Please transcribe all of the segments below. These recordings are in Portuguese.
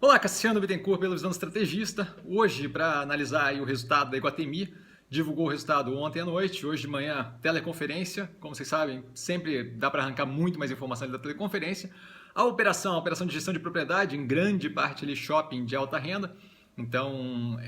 Olá, Cassiano Bittencourt, pelo Visão Estrategista. Hoje, para analisar aí o resultado da Iguatemi, divulgou o resultado ontem à noite, hoje de manhã, teleconferência. Como vocês sabem, sempre dá para arrancar muito mais informação da teleconferência. A operação de gestão de propriedade, em grande parte ali shopping de alta renda. Então,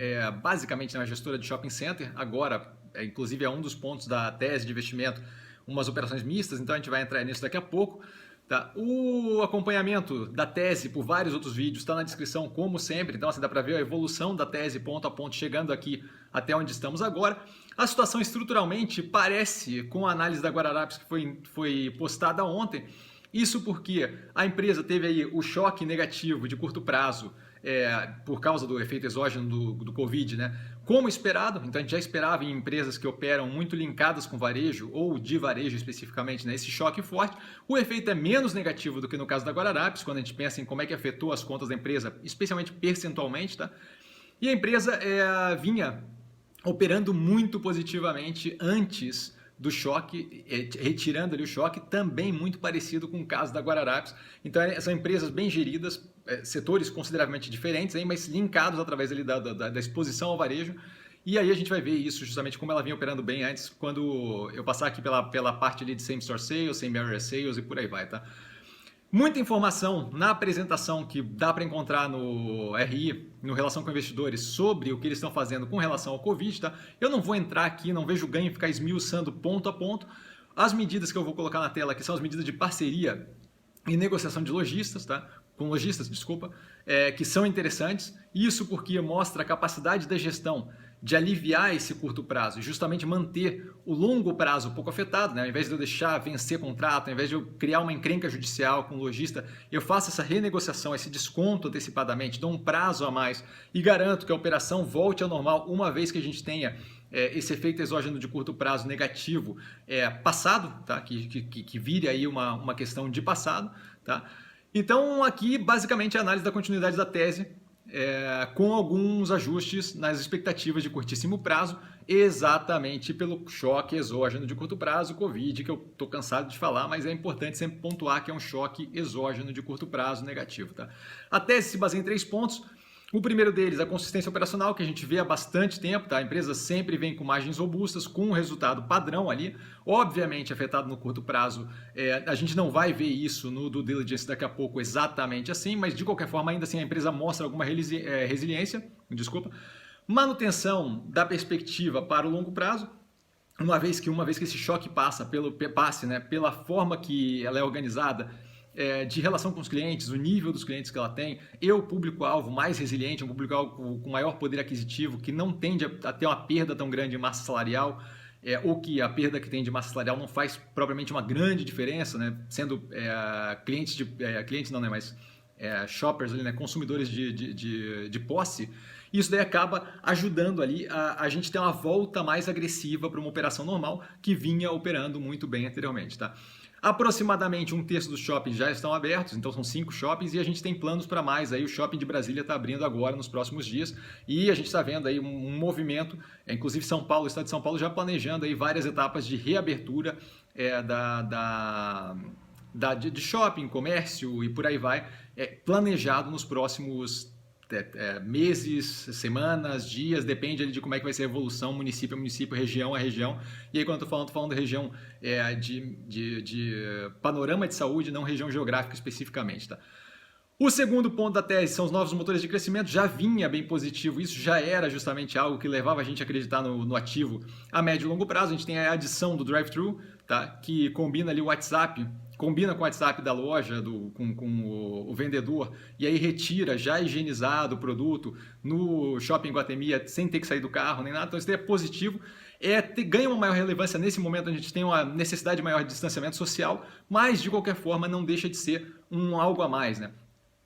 basicamente uma gestora de shopping center. Agora, inclusive é um dos pontos da tese de investimento, umas operações mistas, então a gente vai entrar nisso daqui a pouco. Tá. O acompanhamento da tese por vários outros vídeos está na descrição, como sempre. Então, assim, dá para ver a evolução da tese ponto a ponto, chegando aqui até onde estamos agora. A situação estruturalmente parece, com a análise da Guararapes que foi postada ontem, isso porque a empresa teve aí o choque negativo de curto prazo por causa do efeito exógeno do Covid, né? Como esperado, então a gente já esperava em empresas que operam muito linkadas com varejo, ou de varejo especificamente, né, esse choque forte. O efeito é menos negativo do que no caso da Guararapes, quando a gente pensa em como é que afetou as contas da empresa, especialmente percentualmente, tá? E a empresa vinha operando muito positivamente antes do choque, retirando ali o choque, também muito parecido com o caso da Guararapes. Então são empresas bem geridas, setores consideravelmente diferentes, mas linkados através ali da exposição ao varejo. E aí a gente vai ver isso justamente como ela vinha operando bem antes, quando eu passar aqui pela parte ali de same store sales, same area sales e por aí vai, tá? Muita informação na apresentação que dá para encontrar no RI, no Relação com Investidores, sobre o que eles estão fazendo com relação ao Covid, tá? Eu não vou entrar aqui, não vejo ganho em ficar esmiuçando ponto a ponto. As medidas que eu vou colocar na tela aqui são as medidas de parceria e negociação de lojistas, tá? Com lojistas, desculpa, que são interessantes. Isso porque mostra a capacidade da gestão de aliviar esse curto prazo e justamente manter o longo prazo pouco afetado, né? Ao invés de eu deixar vencer contrato, ao invés de eu criar uma encrenca judicial com o lojista, eu faço essa renegociação, esse desconto antecipadamente, dou um prazo a mais e garanto que a operação volte ao normal uma vez que a gente tenha esse efeito exógeno de curto prazo negativo passado, tá? Que vire aí uma questão de passado, tá? Então aqui basicamente a análise da continuidade da tese, com alguns ajustes nas expectativas de curtíssimo prazo, exatamente pelo choque exógeno de curto prazo, Covid, que eu estou cansado de falar, mas é importante sempre pontuar que é um choque exógeno de curto prazo negativo. Tá? A tese se baseia em 3 pontos. O primeiro deles, a consistência operacional, que a gente vê há bastante tempo, tá? A empresa sempre vem com margens robustas, com um resultado padrão ali, obviamente afetado no curto prazo. A gente não vai ver isso no due diligence daqui a pouco exatamente assim, mas de qualquer forma, ainda assim, a empresa mostra alguma resiliência, manutenção da perspectiva para o longo prazo, uma vez que esse choque passe, né, pela forma que ela é organizada, de relação com os clientes, o nível dos clientes que ela tem, e o público-alvo mais resiliente, um público-alvo com maior poder aquisitivo, que não tende a ter uma perda tão grande de massa salarial, ou que a perda que tem de massa salarial não faz propriamente uma grande diferença, né? Sendo clientes não, né? Mas shoppers, ali, né? Consumidores de posse. Isso daí acaba ajudando ali a gente ter uma volta mais agressiva para uma operação normal que vinha operando muito bem anteriormente, tá? Aproximadamente 1/3 dos shoppings já estão abertos, então são 5 shoppings e a gente tem planos para mais. Aí o shopping de Brasília está abrindo agora nos próximos dias e a gente está vendo aí um movimento, inclusive São Paulo, o estado de São Paulo já planejando aí várias etapas de reabertura de shopping, comércio e por aí vai, planejado nos próximos meses, semanas, dias, depende ali de como é que vai ser a evolução, município a município, região a região. E aí quando eu estou falando de região de panorama de saúde, não região geográfica especificamente, tá? O segundo ponto da tese são os novos motores de crescimento, já vinha bem positivo, isso já era justamente algo que levava a gente a acreditar no ativo a médio e longo prazo. A gente tem a adição do drive-thru, tá? Que combina ali o WhatsApp, combina com o WhatsApp da loja, com o vendedor, e aí retira já higienizado o produto no Shopping Iguatemi sem ter que sair do carro nem nada. Então isso daí é positivo. Ganha uma maior relevância nesse momento, a gente tem uma necessidade maior de distanciamento social, mas de qualquer forma não deixa de ser algo a mais, né?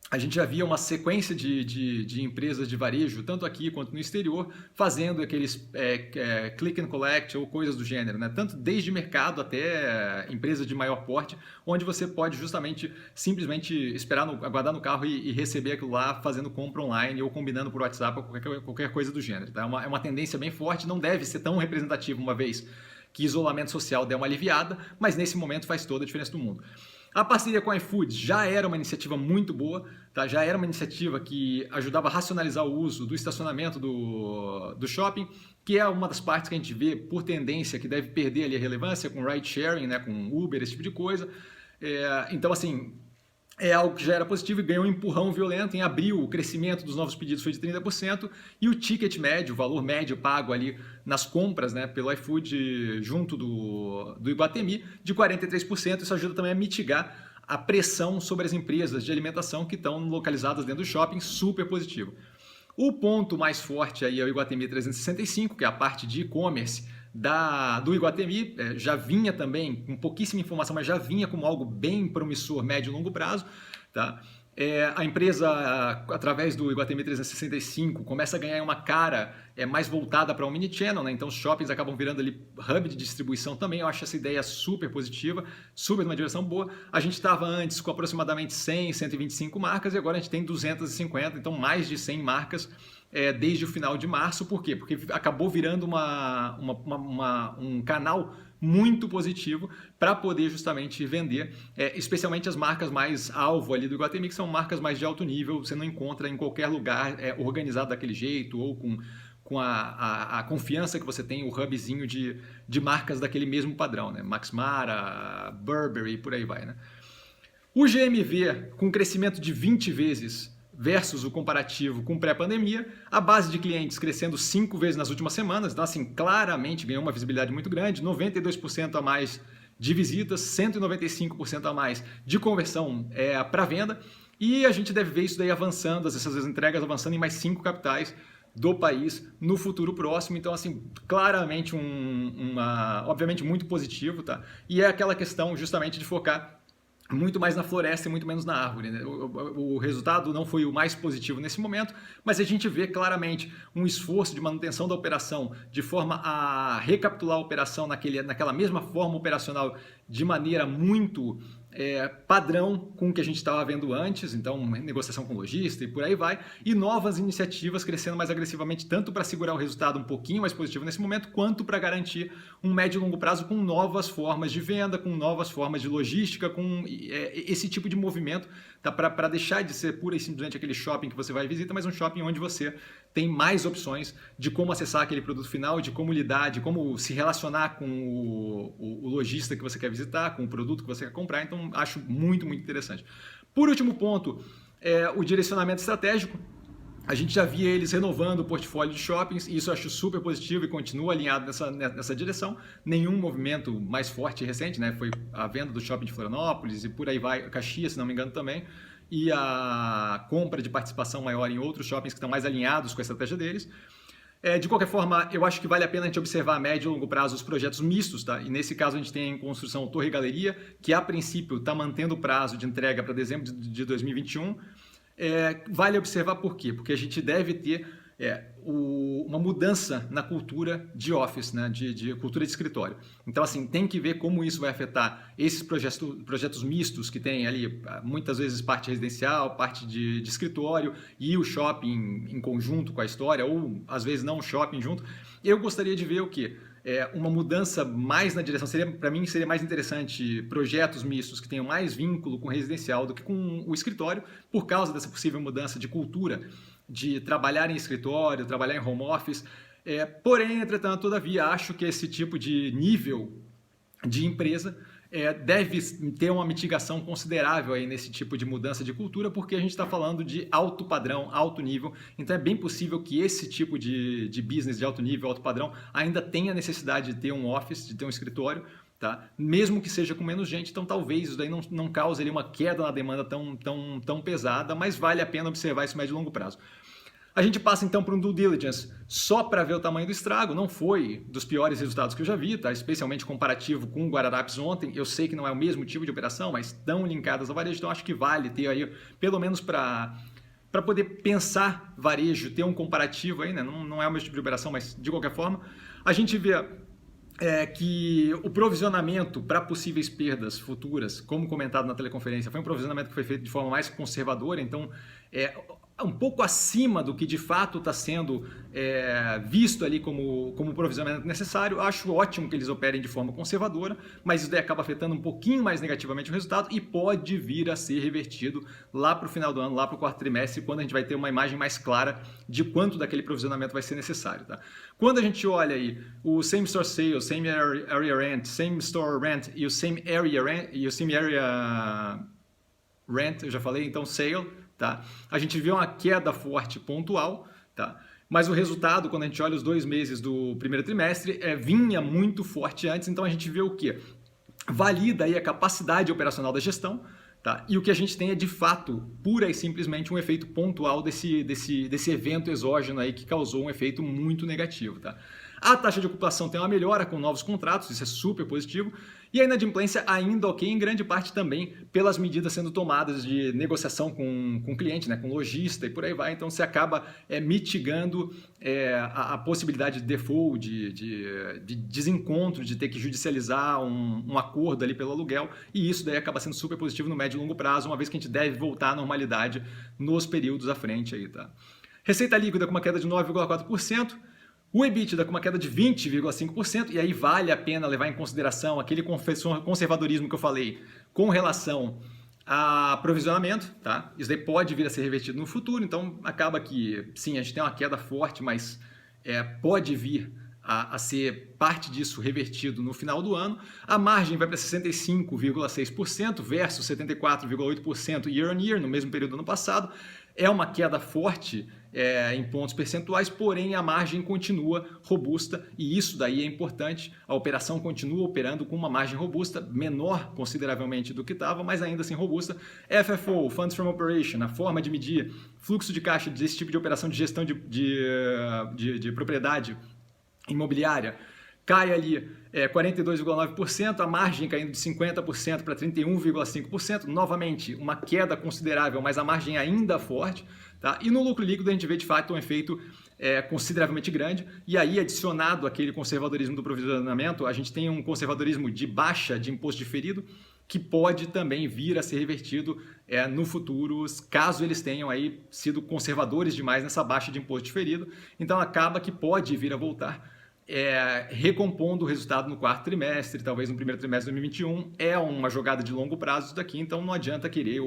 A gente já via uma sequência de empresas de varejo, tanto aqui quanto no exterior, fazendo aqueles click and collect ou coisas do gênero, né? Tanto desde mercado até empresas de maior porte, onde você pode justamente, simplesmente aguardar no carro e receber aquilo lá fazendo compra online ou combinando por WhatsApp ou qualquer coisa do gênero. Tá? É uma tendência bem forte, não deve ser tão representativa uma vez que isolamento social der uma aliviada, mas nesse momento faz toda a diferença do mundo. A parceria com a iFood já era uma iniciativa muito boa, tá? Já era uma iniciativa que ajudava a racionalizar o uso do estacionamento do shopping, que é uma das partes que a gente vê por tendência que deve perder ali a relevância com ride sharing, né? Com Uber, esse tipo de coisa. Então, assim, é algo que já era positivo e ganhou um empurrão violento. Em abril, o crescimento dos novos pedidos foi de 30% e o ticket médio, o valor médio pago ali nas compras, né, pelo iFood junto do Iguatemi, de 43%. Isso ajuda também a mitigar a pressão sobre as empresas de alimentação que estão localizadas dentro do shopping, super positivo. O ponto mais forte aí é o Iguatemi 365, que é a parte de e-commerce do Iguatemi, já vinha também, com pouquíssima informação, mas já vinha como algo bem promissor, médio e longo prazo. Tá? A empresa, através do Iguatemi 365, começa a ganhar uma cara mais voltada para o omnichannel, né? Então os shoppings acabam virando ali hub de distribuição também. Eu acho essa ideia super positiva, super numa direção boa. A gente estava antes com aproximadamente 100, 125 marcas e agora a gente tem 250, então mais de 100 marcas desde o final de março. Por quê? Porque acabou virando um canal muito positivo para poder justamente vender, especialmente as marcas mais alvo ali do Iguatemi, que são marcas mais de alto nível, você não encontra em qualquer lugar organizado daquele jeito ou com a confiança que você tem, o hubzinho de marcas daquele mesmo padrão, né? Max Mara, Burberry, por aí vai, né? O GMV com crescimento de 20 vezes versus o comparativo com pré-pandemia, a base de clientes crescendo 5 vezes nas últimas semanas, então assim, claramente ganhou uma visibilidade muito grande, 92% a mais de visitas, 195% a mais de conversão para venda, e a gente deve ver isso daí avançando, essas entregas avançando em mais 5 capitais do país no futuro próximo. Então, assim, claramente obviamente muito positivo, tá? E é aquela questão justamente de focar muito mais na floresta e muito menos na árvore, né? O resultado não foi o mais positivo nesse momento, mas a gente vê claramente um esforço de manutenção da operação de forma a recapitular a operação naquela mesma forma operacional de maneira muito padrão com o que a gente estava vendo antes, então negociação com lojista e por aí vai, e novas iniciativas crescendo mais agressivamente, tanto para segurar o resultado um pouquinho mais positivo nesse momento, quanto para garantir um médio e longo prazo com novas formas de venda, com novas formas de logística, com esse tipo de movimento, tá? Para deixar de ser pura e simplesmente aquele shopping que você vai visitar, mas um shopping onde você tem mais opções de como acessar aquele produto final, de como lidar, de como se relacionar com o lojista que você quer visitar, com o produto que você quer comprar. Então, acho muito, muito interessante. Por último ponto, o direcionamento estratégico. A gente já via eles renovando o portfólio de shoppings, e isso eu acho super positivo e continua alinhado nessa direção. Nenhum movimento mais forte e recente, né? Foi a venda do shopping de Florianópolis e por aí vai, Caxias, se não me engano também, e a compra de participação maior em outros shoppings que estão mais alinhados com a estratégia deles. De qualquer forma, eu acho que vale a pena a gente observar a médio e longo prazo os projetos mistos, tá? E nesse caso a gente tem em construção o Torre Galeria, que a princípio está mantendo o prazo de entrega para dezembro de 2021. Vale observar por quê? Porque a gente deve ter uma mudança na cultura de office, né? de cultura de escritório. Então, assim, tem que ver como isso vai afetar esses projetos mistos que tem ali, muitas vezes parte residencial, parte de escritório e o shopping em conjunto com a história, ou às vezes não o shopping junto. Eu gostaria de ver o quê? Uma mudança mais na direção, para mim seria mais interessante projetos mistos que tenham mais vínculo com o residencial do que com o escritório, por causa dessa possível mudança de cultura, de trabalhar em escritório, trabalhar em home office. Porém, entretanto, todavia, acho que esse tipo de nível de empresa deve ter uma mitigação considerável aí nesse tipo de mudança de cultura, porque a gente está falando de alto padrão, alto nível, então é bem possível que esse tipo de business de alto nível, alto padrão, ainda tenha necessidade de ter um office, de ter um escritório, tá? Mesmo que seja com menos gente, então talvez isso daí não cause ali uma queda na demanda tão pesada, mas vale a pena observar isso médio e longo prazo. A gente passa então para um due diligence só para ver o tamanho do estrago. Não foi dos piores resultados que eu já vi, tá? Especialmente comparativo com o Guararapes ontem. Eu sei que não é o mesmo tipo de operação, mas estão linkadas ao varejo, então acho que vale ter aí, pelo menos para poder pensar varejo, ter um comparativo aí, né? Não é o mesmo tipo de operação, mas de qualquer forma. A gente vê que o provisionamento para possíveis perdas futuras, como comentado na teleconferência, foi um provisionamento que foi feito de forma mais conservadora, então um pouco acima do que de fato está sendo visto ali como provisionamento necessário. Acho ótimo que eles operem de forma conservadora, mas isso daí acaba afetando um pouquinho mais negativamente o resultado e pode vir a ser revertido lá para o final do ano, lá para o quarto trimestre, quando a gente vai ter uma imagem mais clara de quanto daquele provisionamento vai ser necessário. Tá? Quando a gente olha aí o Same Store Sales, Same Area Rent, Same Store Rent e o Same Area Rent, e o Same Area Rent, eu já falei, então Sale, tá? A gente vê uma queda forte pontual, tá? Mas o resultado, quando a gente olha os 2 meses do primeiro trimestre, vinha muito forte antes, então a gente vê o quê? Valida aí a capacidade operacional da gestão, tá? E o que a gente tem é de fato, pura e simplesmente, um efeito pontual desse evento exógeno aí que causou um efeito muito negativo, tá? A taxa de ocupação tem uma melhora com novos contratos, isso é super positivo. E a inadimplência ainda ok, em grande parte também pelas medidas sendo tomadas de negociação com o cliente, né, com o lojista e por aí vai. Então você acaba mitigando a possibilidade de default, de desencontro, de ter que judicializar um acordo ali pelo aluguel. E isso daí acaba sendo super positivo no médio e longo prazo, uma vez que a gente deve voltar à normalidade nos períodos à frente aí, tá? Receita líquida com uma queda de 9,4%. O EBITDA com uma queda de 20,5%, e aí vale a pena levar em consideração aquele conservadorismo que eu falei com relação a provisionamento, tá? Isso daí pode vir a ser revertido no futuro, então acaba que, sim, a gente tem uma queda forte, mas pode vir a ser parte disso revertido no final do ano. A margem vai para 65,6% versus 74,8% year on year, no mesmo período do ano passado. É uma queda forte em pontos percentuais, porém a margem continua robusta e isso daí é importante. A operação continua operando com uma margem robusta, menor consideravelmente do que estava, mas ainda assim robusta. FFO, Funds from Operation, a forma de medir fluxo de caixa desse tipo de operação de gestão de propriedade imobiliária, cai ali 42,9%, a margem caindo de 50% para 31,5%, novamente uma queda considerável, mas a margem ainda forte, tá? E no lucro líquido a gente vê de fato um efeito consideravelmente grande, e aí adicionado aquele conservadorismo do provisionamento, a gente tem um conservadorismo de baixa de imposto diferido, que pode também vir a ser revertido no futuro, caso eles tenham aí sido conservadores demais nessa baixa de imposto diferido, então acaba que pode vir a voltar. Recompondo o resultado no quarto trimestre, talvez no primeiro trimestre de 2021, é uma jogada de longo prazo isso daqui, então não adianta querer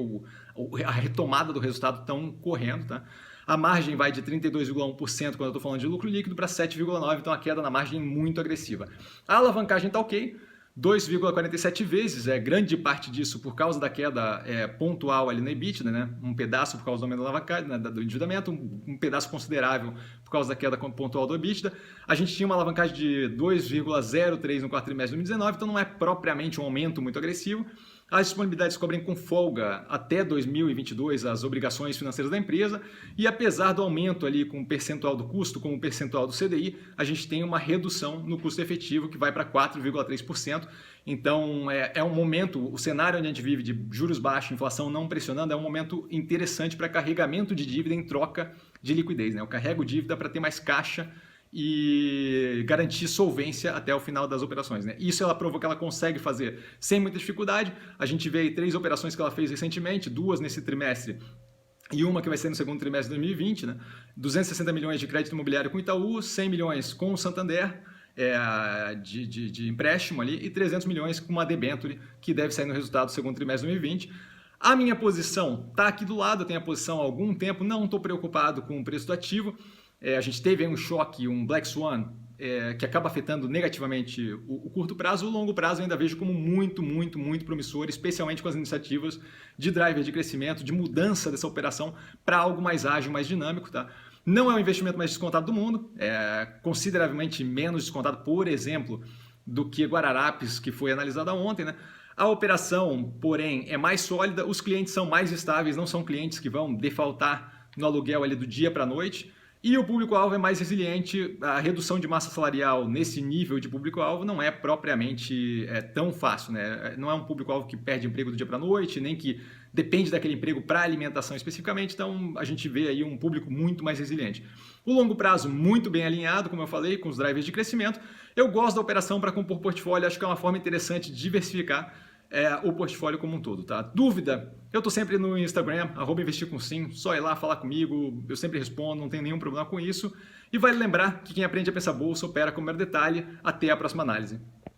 a retomada do resultado tão correndo, tá? A margem vai de 32,1% quando eu estou falando de lucro líquido para 7,9%, então a queda na margem muito agressiva. A alavancagem está ok, 2,47 vezes, grande parte disso por causa da queda pontual ali no EBITDA, né? Um pedaço por causa do aumento da alavancagem, né? Do endividamento, um pedaço considerável por causa da queda pontual do EBITDA. A gente tinha uma alavancagem de 2,03 no quarto trimestre de 2019, então não é propriamente um aumento muito agressivo. As disponibilidades cobrem com folga até 2022 as obrigações financeiras da empresa e apesar do aumento ali com o percentual do custo, com o percentual do CDI, a gente tem uma redução no custo efetivo que vai para 4,3%. Então é um momento, o cenário onde a gente vive de juros baixos, inflação não pressionando, é um momento interessante para carregamento de dívida em troca de liquidez, né? Eu carrego dívida para ter mais caixa e garantir solvência até o final das operações, né? Isso ela provou que ela consegue fazer sem muita dificuldade. A gente vê aí 3 operações que ela fez recentemente, 2 nesse trimestre e uma que vai ser no segundo trimestre de 2020, né? 260 milhões de crédito imobiliário com Itaú, 100 milhões com o Santander, de empréstimo ali, e 300 milhões com uma debenture que deve sair no resultado do segundo trimestre de 2020. A minha posição está aqui do lado, eu tenho a posição há algum tempo, não estou preocupado com o preço do ativo. A gente teve aí um choque, um Black Swan, que acaba afetando negativamente o curto prazo. O longo prazo eu ainda vejo como muito, muito, muito promissor, especialmente com as iniciativas de driver de crescimento, de mudança dessa operação para algo mais ágil, mais dinâmico, tá? Não é o investimento mais descontado do mundo, consideravelmente menos descontado, por exemplo, do que Guararapes, que foi analisada ontem, né? A operação, porém, é mais sólida, os clientes são mais estáveis, não são clientes que vão defaultar no aluguel ali do dia para a noite. E o público-alvo é mais resiliente, a redução de massa salarial nesse nível de público-alvo não é propriamente tão fácil, né? Não é um público-alvo que perde emprego do dia para a noite, nem que depende daquele emprego para alimentação especificamente, então a gente vê aí um público muito mais resiliente. O longo prazo muito bem alinhado, como eu falei, com os drivers de crescimento. Eu gosto da operação para compor portfólio, acho que é uma forma interessante de diversificar. o portfólio como um todo, tá? Dúvida? Eu tô sempre no Instagram, @investircomsim, só ir lá falar comigo, eu sempre respondo, não tem nenhum problema com isso. E vale lembrar que quem aprende a pensar bolsa opera com o maior detalhe. Até a próxima análise.